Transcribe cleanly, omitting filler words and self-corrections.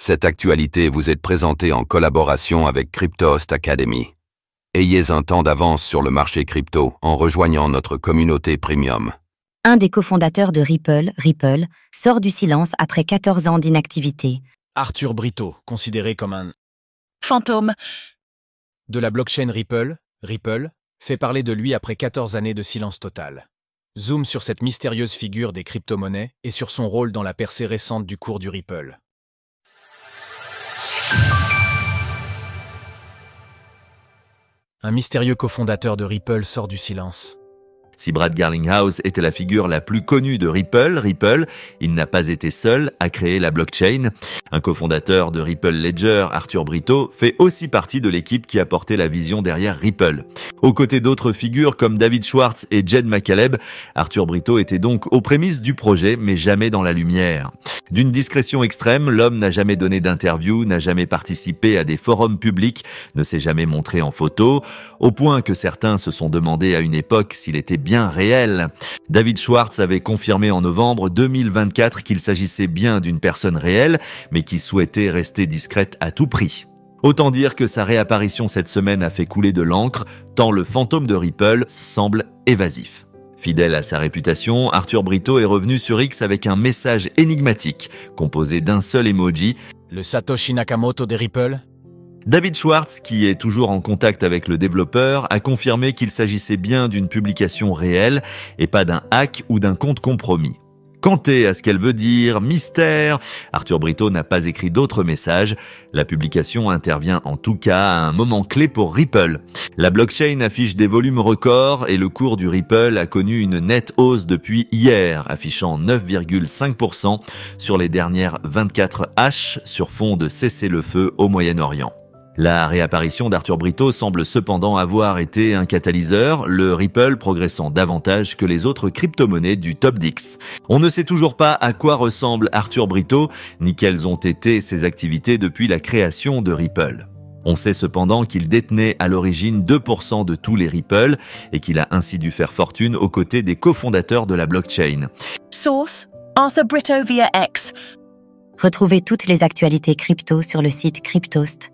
Cette actualité vous est présentée en collaboration avec Cryptost Academy. Ayez un temps d'avance sur le marché crypto en rejoignant notre communauté premium. Un des cofondateurs de Ripple, sort du silence après 14 ans d'inactivité. Arthur Brito, considéré comme un fantôme de la blockchain Ripple, fait parler de lui après 14 années de silence total. Zoom sur cette mystérieuse figure des crypto-monnaies et sur son rôle dans la percée récente du cours du Ripple. Un mystérieux cofondateur de Ripple sort du silence. Si Brad Garlinghouse était la figure la plus connue de Ripple, il n'a pas été seul à créer la blockchain. Un cofondateur de Ripple Ledger, Arthur Brito, fait aussi partie de l'équipe qui a porté la vision derrière Ripple. Aux côtés d'autres figures comme David Schwartz et Jed McCaleb, Arthur Brito était donc aux prémices du projet, mais jamais dans la lumière. D'une discrétion extrême, l'homme n'a jamais donné d'interview, n'a jamais participé à des forums publics, ne s'est jamais montré en photo, au point que certains se sont demandé à une époque s'il était bien réel. David Schwartz avait confirmé en novembre 2024 qu'il s'agissait bien d'une personne réelle, mais qui souhaitait rester discrète à tout prix. Autant dire que sa réapparition cette semaine a fait couler de l'encre, tant le fantôme de Ripple semble évasif. Fidèle à sa réputation, Arthur Brito est revenu sur X avec un message énigmatique, composé d'un seul emoji. Le Satoshi Nakamoto des Ripple ? David Schwartz, qui est toujours en contact avec le développeur, a confirmé qu'il s'agissait bien d'une publication réelle et pas d'un hack ou d'un compte compromis. Quant à ce qu'elle veut dire, mystère, Arthur Brito n'a pas écrit d'autres messages. La publication intervient en tout cas à un moment clé pour Ripple. La blockchain affiche des volumes records et le cours du Ripple a connu une nette hausse depuis hier, affichant 9,5% sur les dernières 24 H sur fond de cessez-le-feu au Moyen-Orient. La réapparition d'Arthur Brito semble cependant avoir été un catalyseur, le Ripple progressant davantage que les autres crypto-monnaies du top 10. On ne sait toujours pas à quoi ressemble Arthur Brito, ni quelles ont été ses activités depuis la création de Ripple. On sait cependant qu'il détenait à l'origine 2% de tous les Ripple et qu'il a ainsi dû faire fortune aux côtés des cofondateurs de la blockchain. Source Arthur Brito via X. Retrouvez toutes les actualités crypto sur le site cryptost.fr.